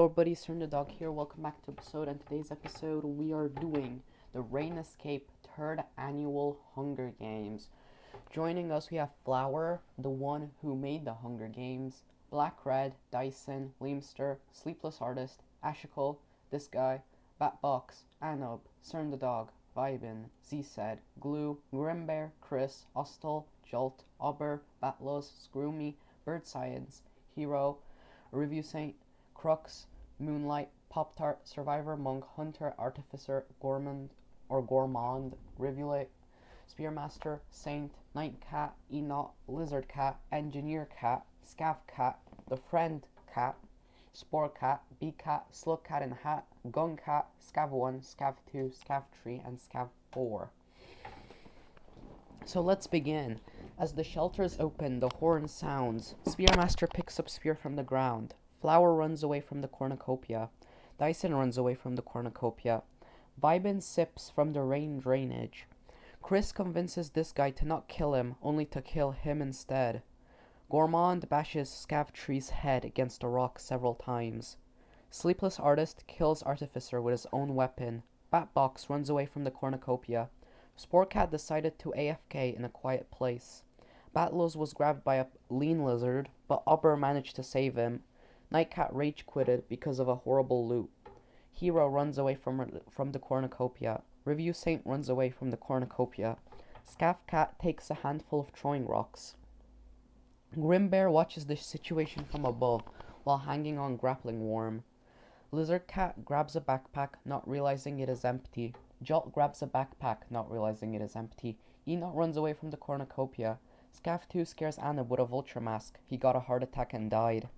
Hello everybody, Cern the Dog here. Welcome back to episode. And today's episode we are doing the Rain Escape 3rd Annual Hunger Games. Joining us we have Flower, the one who made the Hunger Games, Black Red, Dyson, Leamster, Sleepless Artist, Ashical, this guy, Batbox, Anub, Cern the Dog, Vibin, Z-Said, Glue, Grimbear, Chris, Ostel, Jolt, Auber, Batlos, Screwme, Bird Science, Hero, Review Saint, Crux, Moonlight, Pop-Tart, Survivor, Monk, Hunter, Artificer, Gourmand, Rivulate, Spearmaster, Saint, Night Cat, Enoch, Lizard Cat, Engineer Cat, Scav Cat, The Friend Cat, Spore Cat, Bee Cat, Slug Cat in Hat, Gun Cat, Scav 1, Scav 2, Scav 3, and Scav 4. So let's begin. As the shelters open, the horn sounds. Spearmaster picks up spear from the ground. Flower runs away from the cornucopia. Dyson runs away from the cornucopia. Vibin sips from the rain drainage. Chris convinces this guy to not kill him, only to kill him instead. Gourmand bashes Scav Tree's head against a rock several times. Sleepless Artist kills Artificer with his own weapon. Batbox runs away from the cornucopia. Sporecat decided to AFK in a quiet place. Batlos was grabbed by a lean lizard, but Auber managed to save him. Nightcat rage quitted because of a horrible loot. Hero runs away from the cornucopia. Review Saint runs away from the cornucopia. Scav Cat takes a handful of throwing rocks. Grimbear watches the situation from above while hanging on grappling worm. Lizard Cat grabs a backpack, not realizing it is empty. Jolt grabs a backpack, not realizing it is empty. Enoch runs away from the cornucopia. Scav 2 scares Anna with a vulture mask. He got a heart attack and died.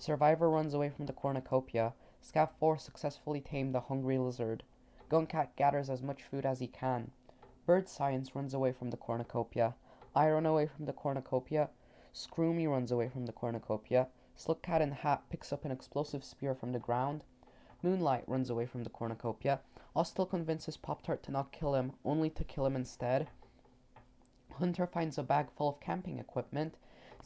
Survivor runs away from the cornucopia. Scav 4 successfully tamed the hungry lizard. Guncat gathers as much food as he can. Bird Science runs away from the cornucopia. I run away from the cornucopia. Screwme runs away from the cornucopia. Slugcat in Hat picks up an explosive spear from the ground. Moonlight runs away from the cornucopia. Ostel convinces Pop-Tart to not kill him, only to kill him instead. Hunter finds a bag full of camping equipment.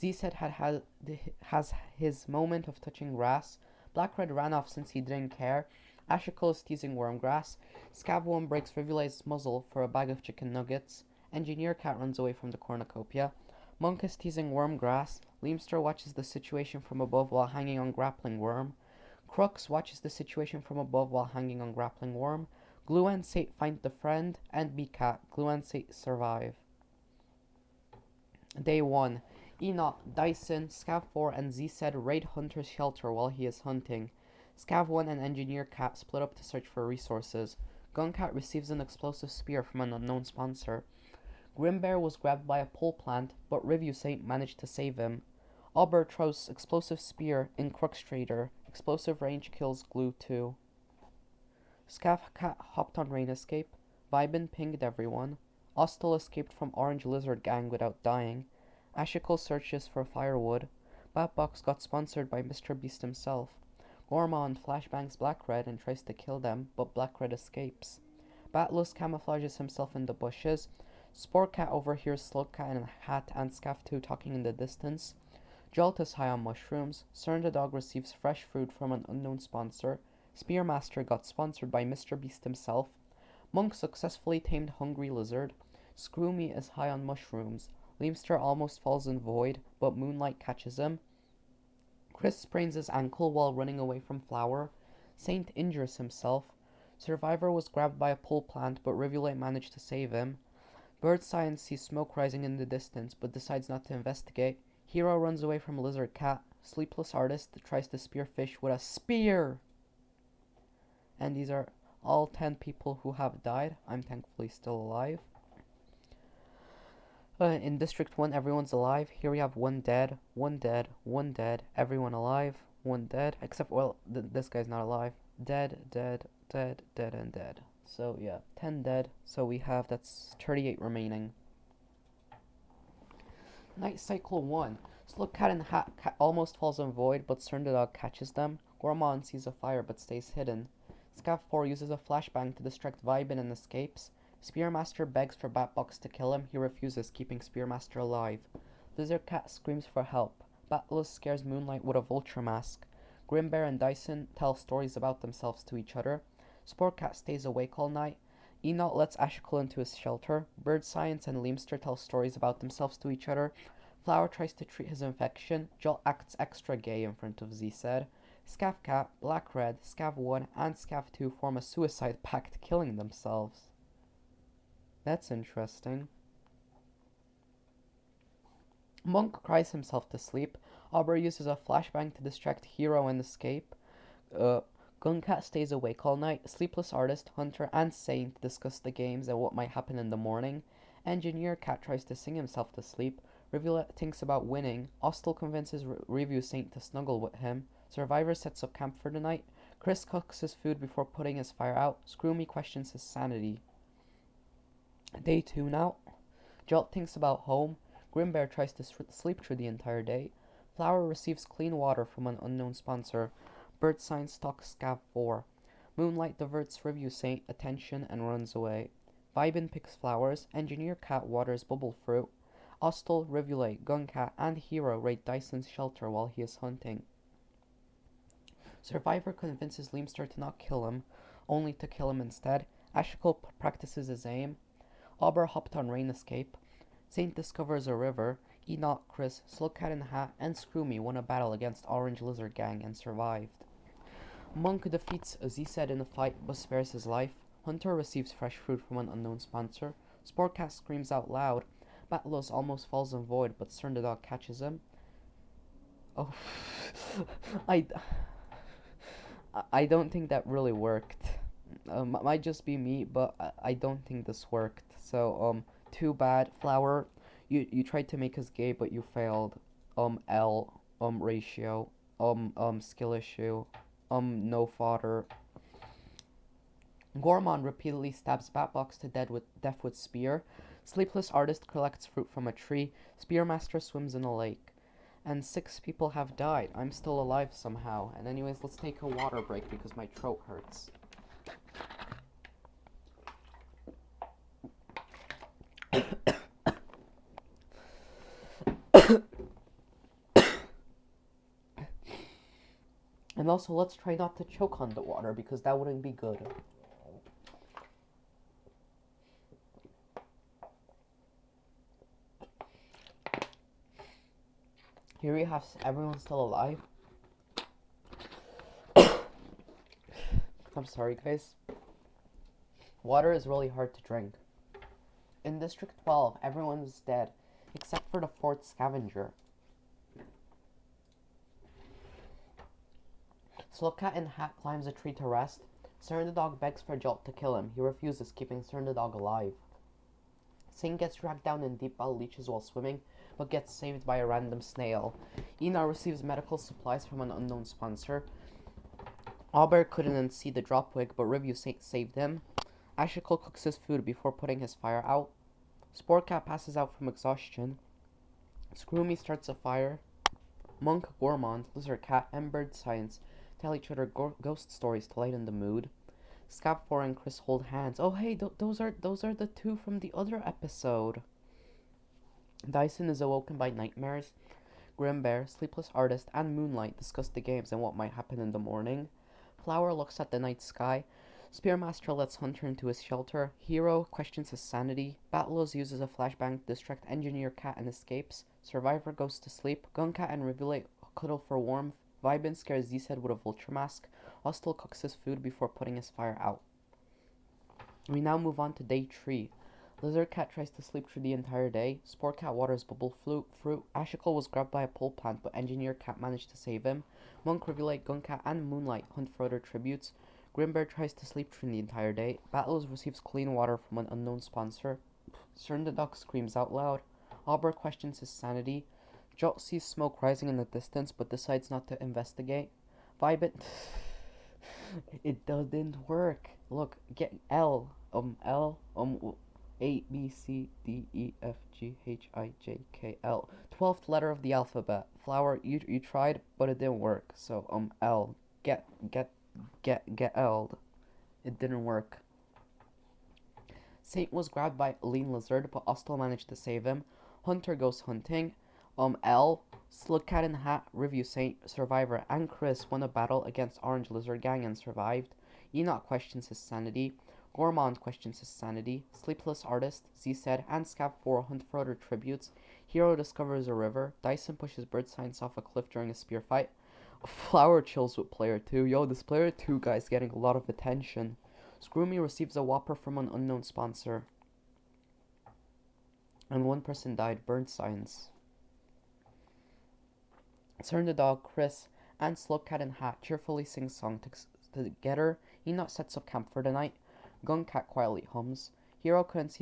Z-Said has his moment of touching grass. Black Red ran off since he didn't care. Ashical is teasing Wormgrass. Scav 1 breaks Rivulate's muzzle for a bag of chicken nuggets. Engineer Cat runs away from the cornucopia. Monk is teasing Wormgrass. Leamster watches the situation from above while hanging on grappling worm. Crux watches the situation from above while hanging on grappling worm. Glue and Sate find the friend, and B-Cat. Glue and Sate survive. Day 1. Enoch, Dyson, Scav 4, and Z-Said raid Hunter's shelter while he is hunting. Scav 1 and Engineer Cat split up to search for resources. Guncat receives an explosive spear from an unknown sponsor. Grimbear was grabbed by a pole plant, but Review Saint managed to save him. Auber throws explosive spear in Crux Trader. Explosive range kills Glue 2. Scav Cat hopped on Rain Escape. Vibin pinged everyone. Ostel escaped from Orange Lizard Gang without dying. Ashical searches for firewood. Batbox got sponsored by Mr. Beast himself. Gourmand flashbangs Black Red and tries to kill them, but Black Red escapes. Batlos camouflages himself in the bushes. Sporecat overhears Slugcat in a hat and Scav 2 talking in the distance. Jolt is high on mushrooms. Cern the Dog receives fresh food from an unknown sponsor. Spearmaster got sponsored by Mr. Beast himself. Monk successfully tamed Hungry Lizard. Screwme is high on mushrooms. Leamster almost falls in Void, but Moonlight catches him. Chris sprains his ankle while running away from Flower. Saint injures himself. Survivor was grabbed by a pole plant, but Rivulate managed to save him. Bird Science sees smoke rising in the distance, but decides not to investigate. Hero runs away from Lizard Cat. Sleepless Artist tries to spear fish with a spear! And these are all 10 people who have died. I'm thankfully still alive. In District 1, everyone's alive. Here we have 1 dead, 1 dead, 1 dead, everyone alive, 1 dead, except, well, this guy's not alive. Dead, dead, dead, dead, and dead. So, yeah, 10 dead, so we have, that's 38 remaining. Night Cycle 1. Slugcat in Hat almost falls in Void, but Cern the Dog catches them. Gourmand sees a fire, but stays hidden. Scav 4 uses a flashbang to distract Vibin and escapes. Spearmaster begs for Batbox to kill him. He refuses, keeping Spearmaster alive. Lizard Cat screams for help. Batlos scares Moonlight with a vulture mask. Grimbear and Dyson tell stories about themselves to each other. Sportcat stays awake all night. Enoch lets Ashicle into his shelter. Bird Science and Leamster tell stories about themselves to each other. Flower tries to treat his infection. Jolt acts extra gay in front of Z-Said. Scavcat, Black Red, Scav 1, and Scav 2 form a suicide pact, killing themselves. That's interesting. Monk cries himself to sleep. Aubrey uses a flashbang to distract Hero and escape. Guncat stays awake all night. Sleepless Artist, Hunter, and Saint discuss the games and what might happen in the morning. Engineer Cat tries to sing himself to sleep. Rivulet thinks about winning. Ostel convinces Review Saint to snuggle with him. Survivor sets up camp for the night. Chris cooks his food before putting his fire out. Scroomy questions his sanity. Day 2 now. Jolt thinks about home. Grimbear tries to sleep through the entire day. Flower receives clean water from an unknown sponsor. Bird Sign stalks Scav 4. Moonlight diverts Review Saint attention and runs away. Vibin picks flowers. Engineer Cat waters bubble fruit. Ostel, Rivulet, Guncat, and Hero raid Dyson's shelter while he is hunting. Survivor convinces Leamster to not kill him, only to kill him instead. Ashicle practices his aim. Auber hopped on Rain Escape. Saint discovers a river. Enoch, Chris, Slugcat in the Hat, and Scroomy won a battle against Orange Lizard Gang and survived. Monk defeats Z-Said in a fight but spares his life. Hunter receives fresh fruit from an unknown sponsor. Sportcat screams out loud. Batlos almost falls in void, but Cern the Dog catches him. Oh, I don't think that really worked. Might just be me, but I don't think this worked. So, too bad. Flower, you tried to make us gay, but you failed. L, ratio, skill issue, no fodder. Gormon repeatedly stabs Batbox to death with spear. Sleepless Artist collects fruit from a tree. Spearmaster swims in a lake. And 6 people have died. I'm still alive somehow. And anyways, let's take a water break because my throat hurts. And also, let's try not to choke on the water because that wouldn't be good. Here we have everyone still alive. I'm sorry, guys. Water is really hard to drink. In District 12, everyone is dead, except for the 4th scavenger. Slugcat in Hat climbs a tree to rest. Cern the Dog begs for Jolt to kill him. He refuses, keeping Cern the Dog alive. Singh gets dragged down in deep bile leeches while swimming, but gets saved by a random snail. Ina receives medical supplies from an unknown sponsor. Auber couldn't see the drop wig, but Review saved him. Ashicle cooks his food before putting his fire out. Sportcat passes out from exhaustion. Scroomy starts a fire. Monk, Gormond, Lizard Cat, and Bird Science tell each other ghost stories to lighten the mood. Scav 4 and Chris hold hands. Oh hey, those are the 2 from the other episode. Dyson is awoken by nightmares. Grimbear, Sleepless Artist, and Moonlight discuss the games and what might happen in the morning. Flower looks at the night sky. Spearmaster lets Hunter into his shelter. Hero questions his sanity. Batlos uses a flashbang to distract Engineer Cat and escapes. Survivor goes to sleep. Guncat and Rivulet cuddle for warmth. Vibin scares Z-Said with a vulture mask. Ostel cooks his food before putting his fire out. We now move on to day 3. Lizard Cat tries to sleep through the entire day. Sportcat waters bubble fruit. Ashicle was grabbed by a pole plant, but Engineer Cat managed to save him. Monk, Rivulet, Guncat, and Moonlight hunt for other tributes. Grimbear tries to sleep through the entire day. Battles receives clean water from an unknown sponsor. Cern the Dog screams out loud. Auber questions his sanity. Jot sees smoke rising in the distance, but decides not to investigate. Vibin... It didn't work. Look, get L, A, B, C, D, E, F, G, H, I, J, K, L. 12th letter of the alphabet. Flower, you tried, but it didn't work. So, L. Get L'd. It didn't work. Saint was grabbed by a lean lizard, but Ostel managed to save him. Hunter goes hunting. L. Slugcat and Hat, Review Saint, Survivor, and Chris won a battle against Orange Lizard Gang and survived. Enoch questions his sanity. Gourmand questions his sanity. Sleepless Artist, Z said, and Scav4 hunt for other tributes. Hero discovers a river. Dyson pushes bird signs off a cliff during a spear fight. Flower chills with player 2. Yo, this player 2 guy's getting a lot of attention. Screwme receives a whopper from an unknown sponsor. And one person died. Burn signs. Cern the Dog, Chris, and Slugcat and Hat cheerfully sing song together. Enoch sets up camp for the night. Guncat quietly hums. Hero couldn't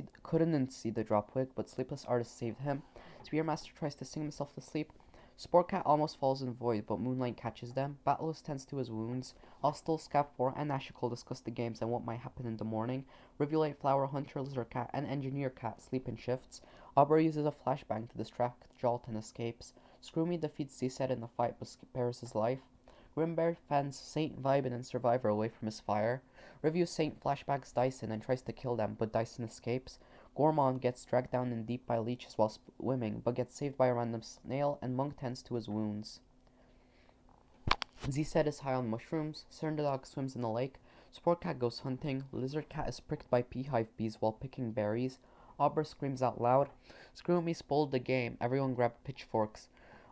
see the dropwig, but Sleepless Artist saved him. Spearmaster tries to sing himself to sleep. Sportcat almost falls in void, but Moonlight catches them. Battles tends to his wounds. Hostile, Scav4, and Ashical discuss the games and what might happen in the morning. Rivulite, Flower, Hunter, Lizard Cat, and Engineer Cat sleep in shifts. Aubrey uses a flashbang to distract Jolt and escapes. Screwme defeats Z-Set in the fight but spares his life. Grimbear fends Saint, Vibin, and Survivor away from his fire. Review Saint flashbacks Dyson and tries to kill them, but Dyson escapes. Gourmand gets dragged down in deep by leeches while swimming, but gets saved by a random snail, and Monk tends to his wounds. Z-Set is high on mushrooms. Cern the Dog swims in the lake. Sportcat goes hunting. Lizard Cat is pricked by beehive bees while picking berries. Aubrey screams out loud. Screwme spoiled the game. Everyone grabbed pitchforks.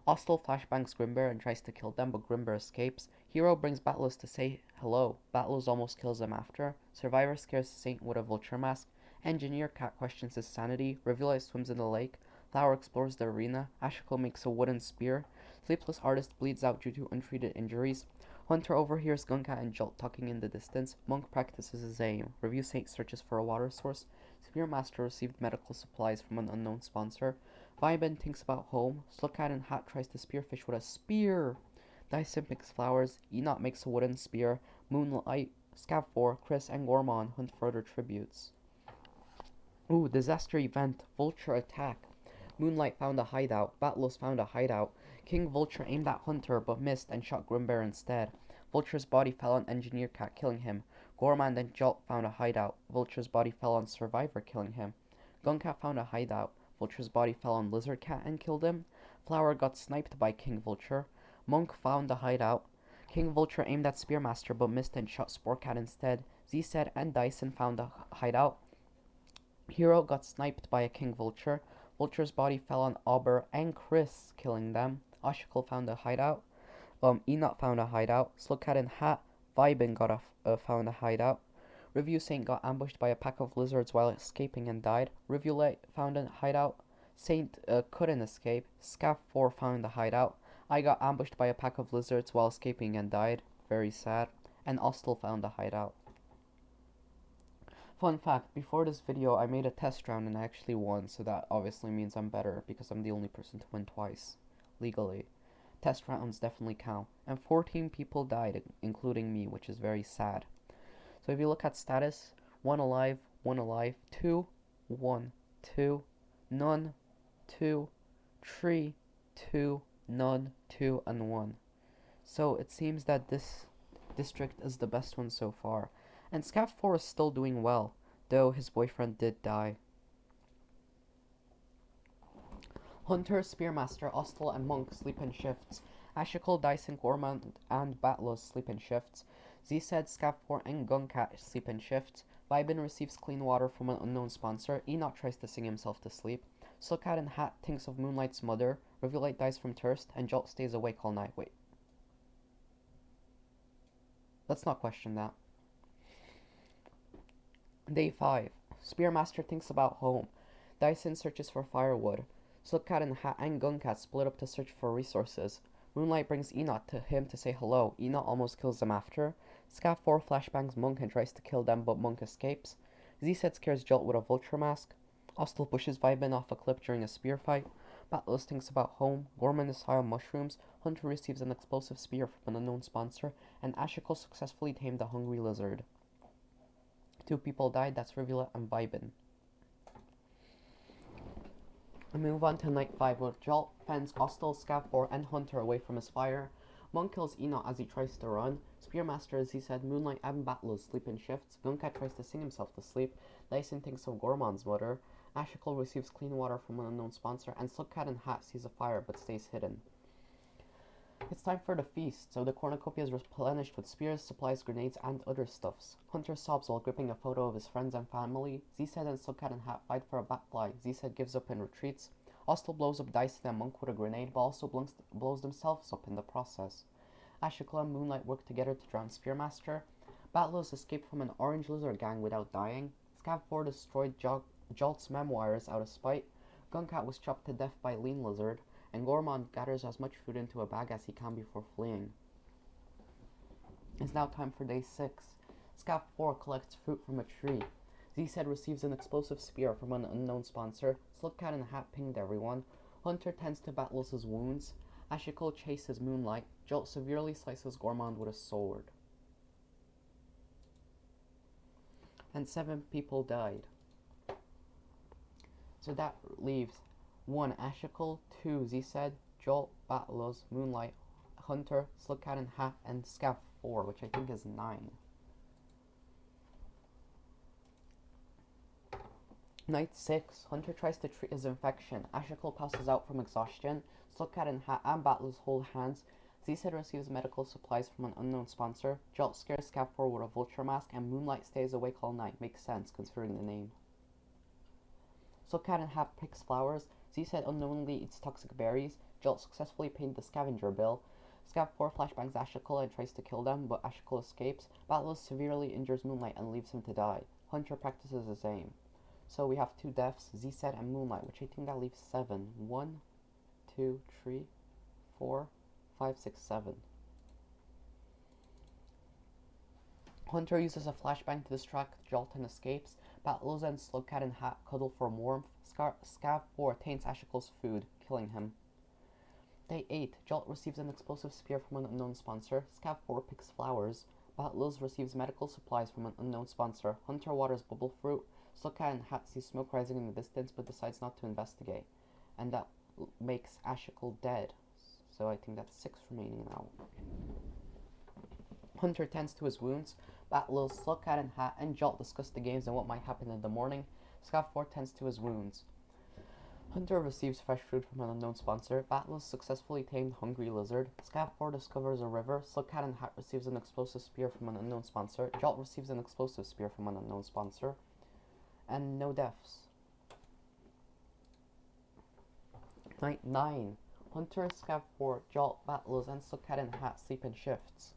Hostile flashbangs Grimbear and tries to kill them, but Grimbear escapes. Hero brings Battles to say hello. Battles almost kills him after. Survivor scares Saint with a vulture mask. Engineer Cat questions his sanity. Rivulite swims in the lake. Flower explores the arena. Ashical makes a wooden spear. Sleepless Artist bleeds out due to untreated injuries. Hunter overhears Guncat and Jolt talking in the distance. Monk practices his aim. Review Saint searches for a water source. Spearmaster received medical supplies from an unknown sponsor. Vibin thinks about home. Slugcat and Hat tries to spearfish with a spear. Dyson picks flowers. Enoch makes a wooden spear. Moonlight, Scav4, Chris, and Gourmand hunt for other tributes. Ooh, disaster event. Vulture attack. Moonlight found a hideout. Battlos found a hideout. King Vulture aimed at Hunter but missed and shot Grimbear instead. Vulture's body fell on Engineer Cat, killing him. Gourmand and Jolt found a hideout. Vulture's body fell on Survivor, killing him. Guncat found a hideout. Vulture's body fell on Lizard Cat and killed him. Flower got sniped by King Vulture. Monk found a hideout. King Vulture aimed at Spearmaster but missed and shot Sportcat instead. Z-Set and Dyson found a hideout. Hero got sniped by a King Vulture. Vulture's body fell on Auber and Chris, killing them. Ashical found a hideout. Enoch found a hideout. Slugcat and Hat, Vibin found a hideout. Review Saint got ambushed by a pack of lizards while escaping and died. Rivulite found a hideout. Saint couldn't escape. Scav4 found a hideout. I got ambushed by a pack of lizards while escaping and died. Very sad. And Ostel found a hideout. Fun fact, before this video I made a test round and I actually won, so that obviously means I'm better because I'm the only person to win twice. Legally. Test rounds definitely count. And 14 people died, including me, which is very sad. So if you look at status, 1 alive, 2, 1, 2, none, 2, 3, 2, none, 2, and 1. So it seems that this district is the best one so far. And Scav4 is still doing well, though his boyfriend did die. Hunter, Spearmaster, Ostel, and Monk sleep in shifts. Ashical, Dyson, Gourmand, and Battlos sleep in shifts. Z-Set, Scav4, and Guncat sleep in shifts. Vibin receives clean water from an unknown sponsor. Enoch tries to sing himself to sleep. Slugcat and Hat thinks of Moonlight's mother. Rivulite dies from thirst, and Jolt stays awake all night. Wait. Let's not question that. Day 5. Spearmaster thinks about home. Dyson searches for firewood. Slugcat and Hat and Guncat split up to search for resources. Moonlight brings Enoch to him to say hello. Enoch almost kills them after. Scav4 flashbangs Monk and tries to kill them, but Monk escapes. Z-Set scares Jolt with a vulture mask. Ostel pushes Vibin off a cliff during a spear fight. Battlos thinks about home. Gourmand is high on mushrooms. Hunter receives an explosive spear from an unknown sponsor. And Ashical successfully tamed a hungry lizard. 2 people died, that's Rivulite and Vibin. We move on to night 5 where Jolt fends Ostel, Scav4, and Hunter away from his fire. Monk kills Enoch as he tries to run. Spearmaster, as he said, Moonlight and Battlos sleep in shifts. Guncat tries to sing himself to sleep. Dyson thinks of Gourmand's mother. Ashical receives clean water from an unknown sponsor. And Slugcat and Hat sees a fire but stays hidden. It's time for the feast, so the cornucopia is replenished with spears, supplies, grenades, and other stuffs. Hunter sobs while gripping a photo of his friends and family. Z-Said and Slugcat and Hat fight for a batfly. Z-Said gives up and retreats. Ostel blows up Dyson and Monk with a grenade, but also blows themselves up in the process. Ashikla and Moonlight work together to drown Spearmaster. Battlers escape from an orange lizard gang without dying. Scav 4 destroyed Jolt's memoirs out of spite. Guncat was chopped to death by Lean Lizard, and Gormand gathers as much food into a bag as he can before fleeing. It's now time for day 6. Scav 4 collects fruit from a tree. Z-Said receives an explosive spear from an unknown sponsor. Slugcat and Hat pinged everyone. Hunter tends to Battles' wounds. Ashikal chases Moonlight. Jolt severely slices Gormand with a sword. And 7 people died. So that leaves 1 Ashikal, 2 Z-Said, Jolt, Battles, Moonlight, Hunter, Slugcat and Hat, and Scav 4, which I think is 9. Night 6, Hunter tries to treat his infection. Ashikal passes out from exhaustion. Slugcat and Hat and Battles hold hands. Z-Said receives medical supplies from an unknown sponsor. Jolt scares Scav 4 with a vulture mask, and Moonlight stays awake all night. Makes sense, considering the name. Slugcat and Hat picks flowers. Z-Said unknowingly eats toxic berries. Jolt successfully paid the scavenger bill. Scav 4 flashbangs Ashikal and tries to kill them, but Ashikal escapes. Battles severely injures Moonlight and leaves him to die. Hunter practices his aim. So we have 2 deaths, Z-Said and Moonlight, which I think that leaves 7. 1, 2, 3, 4, 5, 6, 7. Hunter uses a flashbang to distract Jolt and escapes. Battles and Slugcat and Hat cuddle for warmth. Scav 4 taints Ashikal's food, killing him. Day 8. Jolt receives an explosive spear from an unknown sponsor. Scav 4 picks flowers. Battles receives medical supplies from an unknown sponsor. Hunter waters bubble fruit. Slugcat and Hat see smoke rising in the distance but decides not to investigate. And that makes Ashikal dead. So I think that's 6 remaining now. Hunter tends to his wounds. Battles, Slugcat and Hat, and Jolt discuss the games and what might happen in the morning. Scav 4 tends to his wounds. Hunter receives fresh food from an unknown sponsor. Battles successfully tamed Hungry Lizard. Scav 4 discovers a river. Slugcat and Hat receives an explosive spear from an unknown sponsor. Jolt receives an explosive spear from an unknown sponsor. And no deaths. Night 9. Hunter, Scav 4, Jolt, Battles, and Slugcat and Hat sleep in shifts.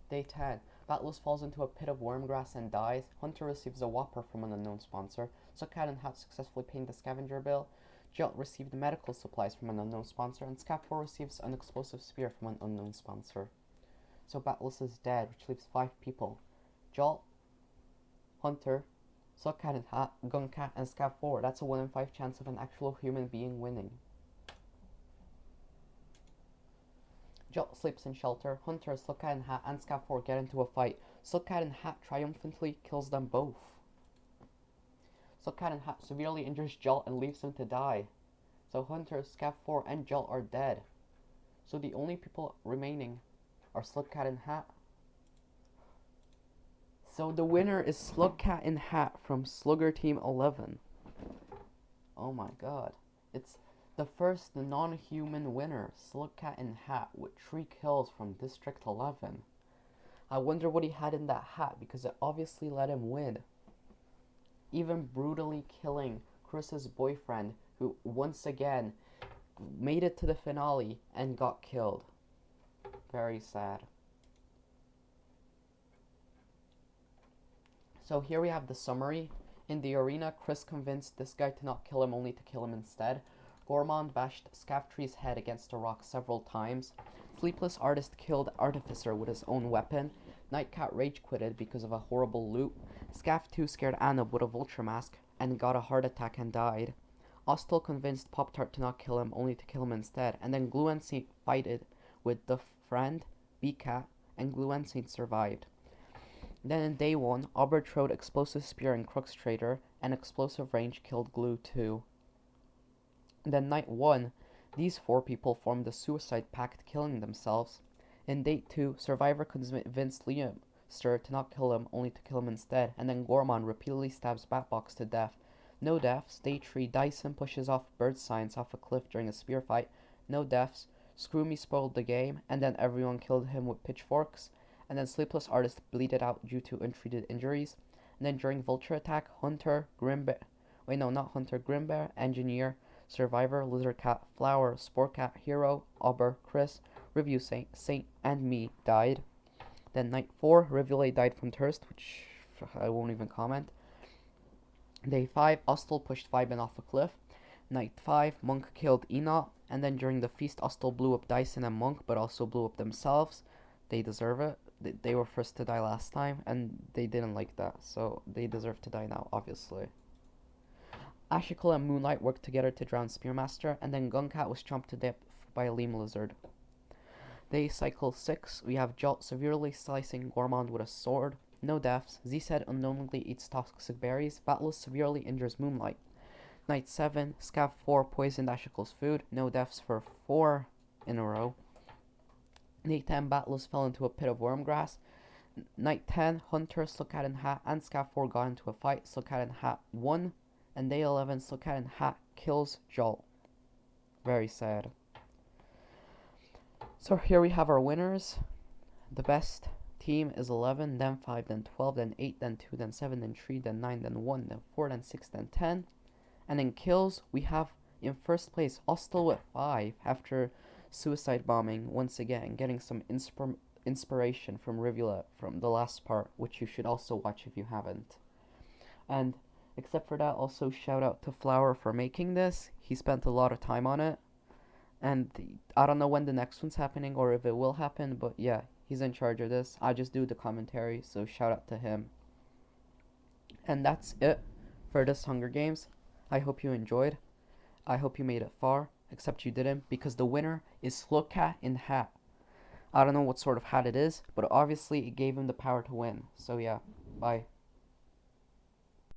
Day 10. Battles falls into a pit of wormgrass and dies. Hunter receives a whopper from an unknown sponsor. Slugcat and Hat successfully paid the scavenger bill. Jolt received medical supplies from an unknown sponsor, and Scav 4 receives an explosive spear from an unknown sponsor. So Battles is dead, which leaves 5 people. Jolt, Hunter, Slugcat and Hat, Guncat, and Scav 4. That's a 1 in 5 chance of an actual human being winning. Jolt sleeps in shelter. Hunter, Slugcat and Hat, and Scav 4 get into a fight. Slugcat and Hat triumphantly kills them both. Slugcat and Hat severely injures Jolt and leaves him to die. So Hunter, Scav 4, and Jolt are dead. So the only people remaining are Slugcat and Hat. So the winner is Slugcat and Hat from Slugger Team 11. Oh my god. It's the first non-human winner, Slugcat and Hat, with 3 kills from District 11. I wonder what he had in that hat, because it obviously let him win. Even brutally killing Chris's boyfriend, who once again made it to the finale and got killed. Very sad. So here we have the summary. In the arena, Chris convinced this guy to not kill him, only to kill him instead. Gormand bashed Scav3's head against a rock several times. Sleepless Artist killed Artificer with his own weapon. Nightcat rage quitted because of a horrible loot. Scav2 scared Anub with a vulture mask and got a heart attack and died. Ostel convinced Pop-Tart to not kill him, only to kill him instead. And then Glue and Saint fighted with the friend, B-Cat, and Glue and Saint survived. Then in day 1, Auber throwed Explosive Spear and Crux Trader, and Explosive Range killed Glue too. Then night 1, these 4 people formed a suicide pact, killing themselves. In day 2, Survivor convinced Liam Stir to not kill him, only to kill him instead, and then Gormand repeatedly stabs Batbox to death. No deaths. Day 3, Dyson pushes off Bird Signs off a cliff during a spear fight. No deaths. Screw Me spoiled the game, and then everyone killed him with pitchforks. And then Sleepless Artist bleeded out due to untreated injuries. And then during Vulture Attack, Hunter, Grimbear, wait no, not Hunter, Grimbear, Engineer, Survivor, Lizard Cat, Flower, Sport Cat, Hero, Auber, Chris, Review Saint, and me died. Then night 4, Rivulay died from thirst, which I won't even comment. Day 5, Ostel pushed Vibin off a cliff. Night 5, Monk killed Enoch. And then during the feast, Ostel blew up Dyson and Monk, but also blew up themselves. They deserve it. They were first to die last time, and they didn't like that, so they deserve to die now, obviously. Ashicle and Moonlight worked together to drown Spearmaster, and then Guncat was chomped to death by a Leam Lizard. Day cycle 6, we have Jolt severely slicing Gormond with a sword. No deaths. Z-Said unknowingly eats toxic berries. Battles severely injures Moonlight. Night 7, Scav 4 poisoned Ashicle's food. No deaths for 4 in a row. Night 10, Battles fell into a pit of wormgrass. Night 10, Hunter, Slowcat, and Hat and Scav 4 got into a fight. Slowcat and Hat won. And day 11, Slowcat and Hat kills Jolt. Very sad. So here we have our winners. The best team is 11, then 5, then 12, then 8, then 2, then 7, then 3, then 9, then 1, then 4, then 6, then 10. And in kills, we have in first place Ostel with 5 after suicide bombing once again, getting some inspiration from Rivulet from the last part, which you should also watch if you haven't. And except for that, also shout out to Flower for making this. He spent a lot of time on it. And I don't know when the next one's happening or if it will happen, but yeah, he's in charge of this. I just do the commentary, so shout out to him. And that's it for this Hunger Games. I hope you enjoyed. I hope you made it far, except you didn't, because the winner is Slowcat in Hat. I don't know what sort of hat it is, but obviously it gave him the power to win. So yeah, bye.